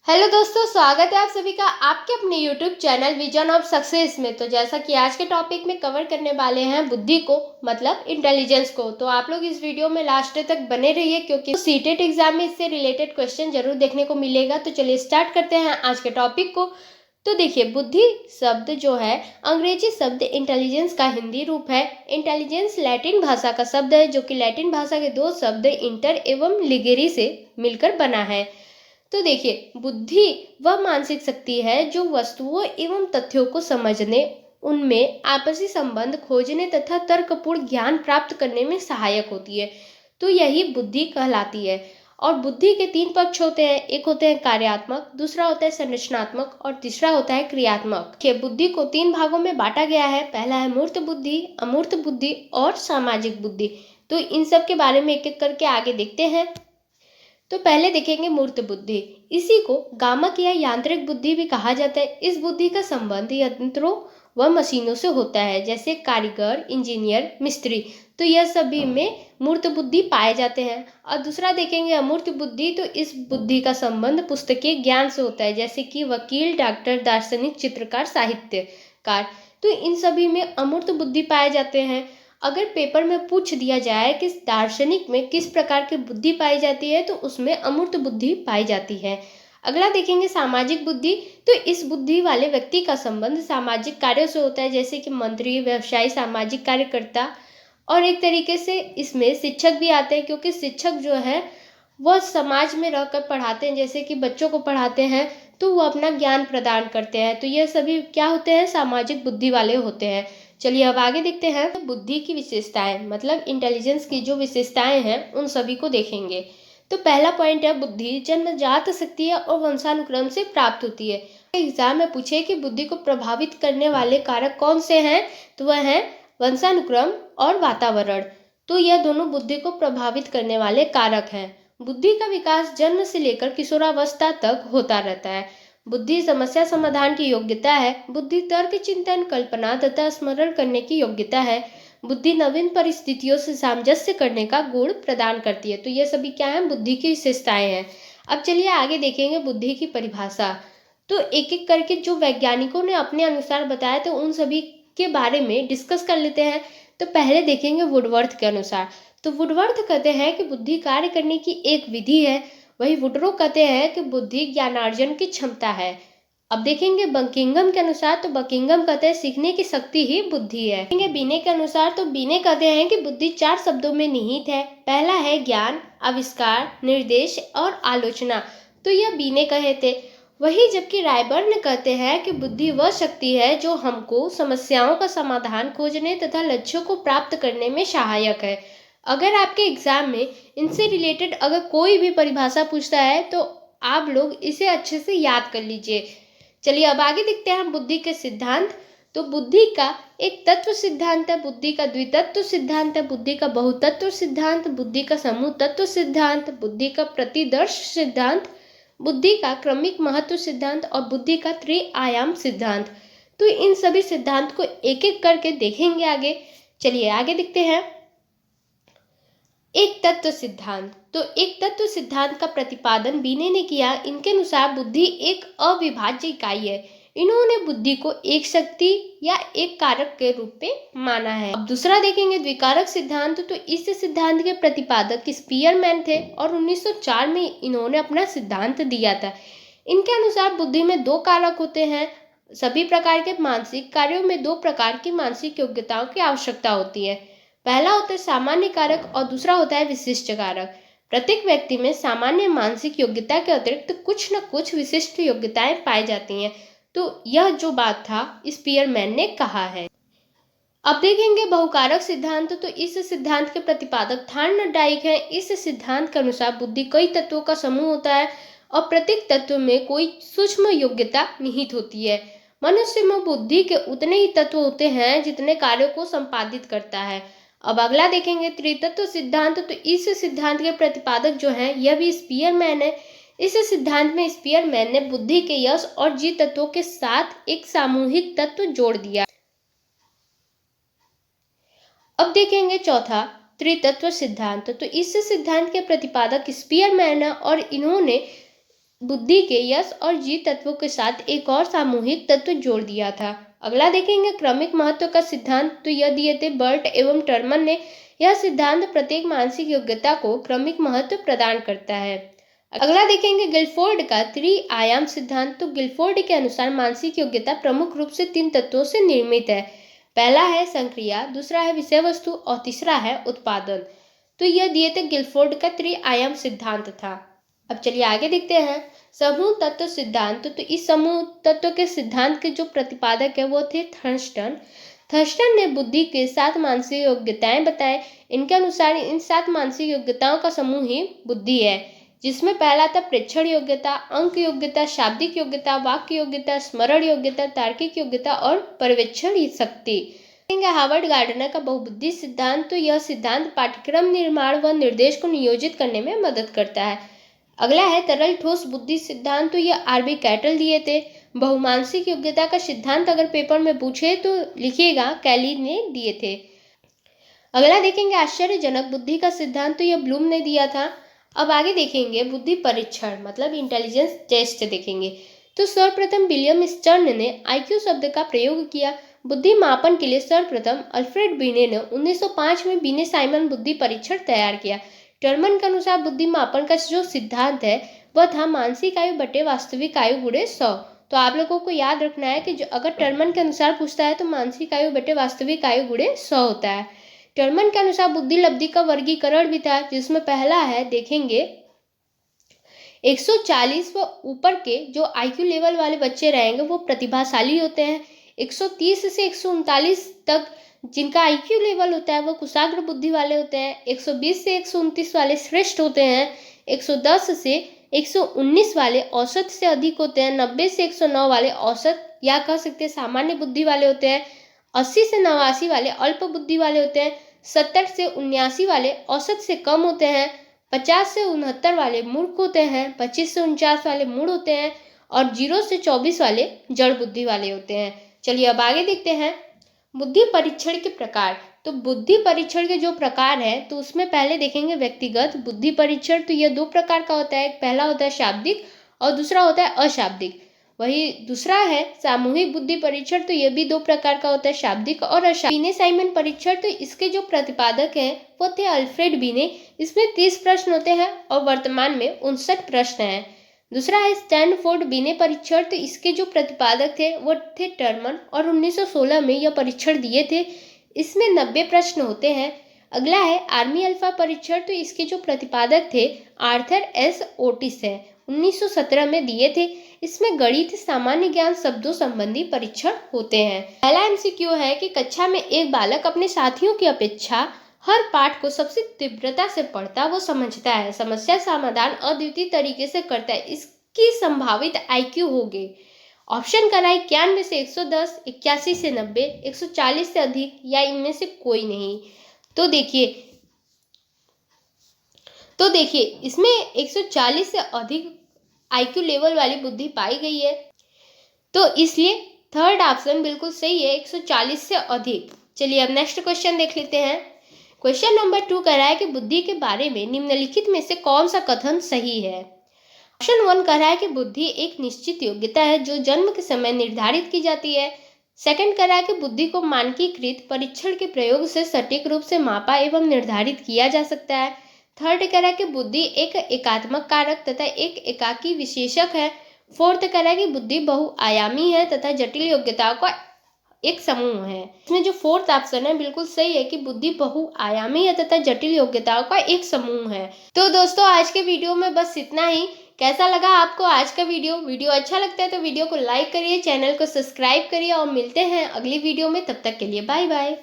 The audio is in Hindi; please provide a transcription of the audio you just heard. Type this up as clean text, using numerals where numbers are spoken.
हेलो दोस्तों, स्वागत है आप सभी का आपके अपने YouTube channel vision of success में। तो जैसा कि आज के टॉपिक में कवर करने वाले हैं बुद्धि को, मतलब इंटेलिजेंस को। तो आप लोग इस वीडियो में लास्ट तक बने रहिए, क्योंकि सीटेट एग्जाम में इससे रिलेटेड क्वेश्चन जरूर देखने को मिलेगा। तो चलिए स्टार्ट करते हैं आज के टॉपिक को। तो देखिए, बुद्धि शब्द जो है अंग्रेजी शब्द इंटेलिजेंस का हिंदी रूप है। इंटेलिजेंस लैटिन भाषा का शब्द है, जो कि लैटिन भाषा के दो शब्द इंटर एवं लिगेरी से मिलकर बना है। तो देखिए, बुद्धि वह मानसिक शक्ति है जो वस्तुओं एवं तथ्यों को समझने, उनमें आपसी संबंध खोजने तथा तर्कपूर्ण ज्ञान प्राप्त करने में सहायक होती है। तो यही बुद्धि कहलाती है। और बुद्धि के तीन पक्ष होते हैं। एक होते हैं कार्यात्मक, दूसरा होता है संरचनात्मक और तीसरा होता है क्रियात्मक। बुद्धि को तीन भागों में बांटा गया है। पहला है मूर्त बुद्धि, अमूर्त बुद्धि और सामाजिक बुद्धि। तो इन सब के बारे में एक एक करके आगे देखते हैं। तो पहले देखेंगे मूर्त बुद्धि। इसी को गामक या यांत्रिक बुद्धि भी कहा जाता है। इस बुद्धि का संबंध यंत्रों व मशीनों से होता है, जैसे कारीगर, इंजीनियर, मिस्त्री। तो यह सभी में मूर्त बुद्धि पाए जाते हैं। और दूसरा देखेंगे अमूर्त बुद्धि। तो इस बुद्धि का संबंध पुस्तकीय ज्ञान से होता है, जैसे कि वकील, डॉक्टर, दार्शनिक, चित्रकार, साहित्यकार। तो इन सभी में अमूर्त बुद्धि पाए जाते हैं। अगर पेपर में पूछ दिया जाए कि दार्शनिक में किस प्रकार की बुद्धि पाई जाती है, तो उसमें अमूर्त बुद्धि पाई जाती है। अगला देखेंगे सामाजिक बुद्धि। तो इस बुद्धि वाले व्यक्ति का संबंध सामाजिक कार्यों से होता है, जैसे कि मंत्री, व्यवसायी, सामाजिक कार्यकर्ता। और एक तरीके से इसमें शिक्षक भी आते हैं, क्योंकि शिक्षक जो है वह समाज में रहकर पढ़ाते हैं। जैसे कि बच्चों को पढ़ाते हैं तो वो अपना ज्ञान प्रदान करते हैं। तो ये सभी क्या होते हैं, सामाजिक बुद्धि वाले होते हैं। चलिए अब आगे देखते हैं बुद्धि की विशेषताएं, मतलब इंटेलिजेंस की जो विशेषताएं हैं उन सभी को देखेंगे। तो पहला पॉइंट है, बुद्धि जन्मजात शक्ति है और वंशानुक्रम से प्राप्त होती है। एग्जाम में पूछे कि बुद्धि को प्रभावित करने वाले कारक कौन से हैं, तो वह है वंशानुक्रम और वातावरण। तो यह दोनों बुद्धि को प्रभावित करने वाले कारक हैं। बुद्धि का विकास जन्म से लेकर किशोरावस्था तक होता रहता है। बुद्धि समस्या समाधान की योग्यता है। बुद्धि तर्क, चिंतन, कल्पना तथा स्मरण करने की योग्यता है। बुद्धि नवीन परिस्थितियों से सामंजस्य करने का गुण प्रदान करती है। तो ये सभी क्या है, बुद्धि की विशेषताएं हैं। अब चलिए आगे देखेंगे बुद्धि की परिभाषा। तो एक एक करके जो वैज्ञानिकों ने अपने अनुसार बताया, तो उन सभी के बारे में डिस्कस कर लेते हैं। तो पहले देखेंगे वुडवर्थ के अनुसार। तो वुडवर्थ कहते हैं कि बुद्धि कार्य करने की एक विधि है। वही वुडरो कहते हैं कि बुद्धि ज्ञानार्जन की क्षमता है। अब देखेंगे बकिंघम के अनुसार। तो बकिंघम कहते हैं सीखने की शक्ति ही बुद्धि है। देखेंगे बीने के अनुसार। तो बीने कहते हैं कि बुद्धि चार शब्दों में निहित है। पहला है ज्ञान, आविष्कार, निर्देश और आलोचना। तो यह बीने कहे थे। वही जबकि रायबर्न कहते हैं कि बुद्धि वह शक्ति है जो हमको समस्याओं का समाधान खोजने तथा लक्ष्यों को प्राप्त करने में सहायक है। अगर आपके एग्जाम में इनसे रिलेटेड अगर कोई भी परिभाषा पूछता है, तो आप लोग इसे अच्छे से याद कर लीजिए। चलिए अब आगे देखते हैं बुद्धि के सिद्धांत। तो बुद्धि का एक तत्व सिद्धांत है, बुद्धि का द्वितत्व सिद्धांत है, बुद्धि का बहुतत्व सिद्धांत, बुद्धि का समूह तत्व सिद्धांत, बुद्धि का प्रतिदर्श सिद्धांत, बुद्धि का क्रमिक महत्व सिद्धांत और बुद्धि का त्रिआयाम सिद्धांत। तो इन सभी सिद्धांत को एक एक करके देखेंगे आगे। चलिए आगे देखते हैं एक तत्व सिद्धांत। तो एक तत्व सिद्धांत का प्रतिपादन बीने ने किया। इनके अनुसार बुद्धि एक अविभाज्य इकाई है। इन्होंने बुद्धि को एक शक्ति या एक कारक के रूप में माना है। अब दूसरा देखेंगे द्विकारक सिद्धांत। तो इस सिद्धांत के प्रतिपादक स्पीयरमैन थे और 1904 में इन्होंने अपना सिद्धांत दिया था। इनके अनुसार बुद्धि में दो कारक होते हैं। सभी प्रकार के मानसिक कार्यों में दो प्रकार की मानसिक योग्यताओं की आवश्यकता होती है। पहला होता है सामान्य कारक और दूसरा होता है विशिष्ट कारक। प्रत्येक व्यक्ति में सामान्य मानसिक योग्यता के अतिरिक्त कुछ न कुछ विशिष्ट योग्यताएं पाई जाती हैं। तो यह जो बात था स्पीयरमैन ने कहा है। अब देखेंगे बहुकारक सिद्धांत। तो इस सिद्धांत के प्रतिपादक थार्नडाइक हैं। इस सिद्धांत के अनुसार बुद्धि कई तत्वों का समूह होता है और प्रत्येक तत्व में कोई सूक्ष्म योग्यता निहित होती है। मनुष्य में बुद्धि के उतने ही तत्व होते हैं जितने कार्यों को संपादित करता है। अब अगला देखेंगे त्रितत्व सिद्धांत। तो इस सिद्धांत के प्रतिपादक जो है यह भी स्पीयरमैन है। इस सिद्धांत में स्पीयरमैन ने बुद्धि के यश और जी तत्वों के साथ एक सामूहिक तत्व जोड़ दिया। अब देखेंगे चौथा त्रितत्व सिद्धांत। तो इस सिद्धांत के प्रतिपादक स्पीयरमैन है और इन्होंने बुद्धि के यश और जी तत्वों के साथ एक और सामूहिक तत्व जोड़ दिया था। अगला देखेंगे क्रमिक महत्व का सिद्धांत। तो यह दिए थे बर्ट एवं टर्मन ने। यह सिद्धांत प्रत्येक मानसिक योग्यता को क्रमिक महत्व प्रदान करता है। अगला देखेंगे गिलफोर्ड का त्रि-आयाम सिद्धांत। तो गिलफोर्ड के अनुसार मानसिक योग्यता प्रमुख रूप से 3 तत्वों से निर्मित है। पहला है संक्रिया, दूसरा है विषय वस्तु और तीसरा है उत्पादन। तो यह दिए थे गिलफोर्ड का त्रि-आयाम सिद्धांत था। अब चलिए आगे देखते हैं समूह तत्व सिद्धांत। तो इस समूह तत्व के सिद्धांत के जो प्रतिपादक है वो थे थर्स्टन। थर्स्टन ने बुद्धि के 7 मानसिक योग्यताएं बताए। इनके अनुसार इन 7 मानसिक योग्यताओं का समूह ही बुद्धि है, जिसमें पहला था प्रेक्षण योग्यता, अंक योग्यता, शाब्दिक योग्यता, वाक्य योग्यता, स्मरण योग्यता, तार्किक योग्यता और पर्यवेक्षण शक्ति। हार्वर्ड गार्डनर का बहुबुद्धि सिद्धांत। तो यह सिद्धांत पाठ्यक्रम निर्माण व निर्देश को नियोजित करने में मदद करता है। अगला है तरल ठोस बुद्धि सिद्धांत। तो यह आरबी कैटल दिए थे। बहुमानसिक योग्यता का सिद्धांत अगर पेपर में पूछे तो लिखिएगा कैली ने दिए थे। अगला देखेंगे आश्चर्यजनक बुद्धि का सिद्धांत। तो यह ब्लूम ने दिया था। अब आगे देखेंगे बुद्धि परीक्षण मतलब इंटेलिजेंस टेस्ट देखेंगे। तो सर्वप्रथम विलियम स्टर्न ने आईक्यू शब्द का प्रयोग किया। बुद्धि मापन के लिए सर्वप्रथम अल्फ्रेड बीने ने 1905 में बीने साइमन बुद्धि परीक्षण तैयार किया। टर्मन के अनुसार बुद्धि मापन का जो सिद्धांत है वह था मानसिक आयु बटे वास्तविक आयु गुणे 100। तो आप लोगों को याद रखना है कि जो अगर टर्मन के अनुसार पूछता है तो मानसिक आयु बटे वास्तविक आयु गुणे 100 होता है। टर्मन के अनुसार बुद्धि लब्धि का वर्गीकरण भी था, जिसमें पहला है देखेंगे 140 व ऊपर के जो आईक्यू लेवल वाले बच्चे रहेंगे वो प्रतिभाशाली होते हैं। 130 से 139 तक जिनका आईक्यू लेवल होता है वो कुशाग्र बुद्धि वाले होते हैं। 120 से 129 वाले श्रेष्ठ होते हैं। 110 से 119 वाले औसत से अधिक होते हैं। 90 से 109 वाले औसत या कह सकते हैं सामान्य बुद्धि वाले होते हैं। 80 से 89 वाले अल्प बुद्धि वाले होते हैं। 70 से 79 वाले औसत से कम होते हैं। 50 से 69 वाले मूर्ख होते हैं। 25 से 49 वाले मूढ़ होते हैं और 0 से 24 वाले जड़ बुद्धि वाले होते हैं। चलिए अब आगे देखते हैं बुद्धि परीक्षण के प्रकार। तो बुद्धि परीक्षण के जो प्रकार है तो उसमें पहले देखेंगे व्यक्तिगत बुद्धि परीक्षण। तो यह 2 प्रकार का होता है, पहला होता है शाब्दिक और दूसरा होता है अशाब्दिक। वही दूसरा है सामूहिक बुद्धि परीक्षण। तो यह भी 2 प्रकार का होता है, शाब्दिक और अशाब्दिक। बीने साइमन परीक्षण तो इसके जो प्रतिपादक हैं वो थे अल्फ्रेड बीने। इसमें 30 प्रश्न होते हैं और वर्तमान में 59 प्रश्न हैं। दूसरा है स्टैनफोर्ड बीने परीक्षण। तो इसके जो प्रतिपादक थे वो थे टर्मन और 1916 में यह परीक्षण दिए थे। इसमें 90 प्रश्न होते हैं। अगला है आर्मी अल्फा परीक्षण। तो इसके जो प्रतिपादक थे आर्थर एस ओटिस है, 1917 में दिए थे। इसमें गणित, सामान्य ज्ञान, शब्दों संबंधी परीक्षण होते हैं। पहला एमसीक्यू है कि कक्षा में एक बालक अपने साथियों की अपेक्षा हर पाठ को सबसे तीव्रता से पढ़ता व समझता है, समस्या समाधान अद्वितीय तरीके से करता है, इसकी संभावित आईक्यू होगी। ऑप्शन करा 91 से 110, 81 से 90, 140 से अधिक या इनमें से कोई नहीं। तो देखिए इसमें 140 से अधिक आईक्यू लेवल वाली बुद्धि पाई गई है, तो इसलिए थर्ड ऑप्शन बिल्कुल सही है, 140 से अधिक। चलिए अब नेक्स्ट क्वेश्चन देख लेते हैं। क्वेश्चन नंबर 2 कह रहा है कि बुद्धि के बारे में निम्नलिखित में से कौन सा कथन सही है। ऑप्शन 1 कह रहा है कि बुद्धि एक निश्चित योग्यता है जो जन्म के समय निर्धारित की जाती है। सेकंड कह रहा है कि बुद्धि को मानकीकृत परीक्षण के प्रयोग से सटीक रूप से मापा एवं निर्धारित किया जा सकता है। थर्ड कह रहा है कि बुद्धि एक एकात्मक कारक तथा एक एकाकी विशेषक है। फोर्थ कह रहा है कि बुद्धि बहुआयामी है तथा जटिल योग्यताओं का एक समूह है। इसमें जो फोर्थ ऑप्शन है बिल्कुल सही है कि बुद्धि बहुआयामी है तथा जटिल योग्यताओं का एक समूह है। तो दोस्तों आज के वीडियो में बस इतना ही। कैसा लगा आपको आज का वीडियो अच्छा लगता है तो वीडियो को लाइक करिए, चैनल को सब्सक्राइब करिए और मिलते हैं अगली वीडियो में। तब तक के लिए बाय बाय।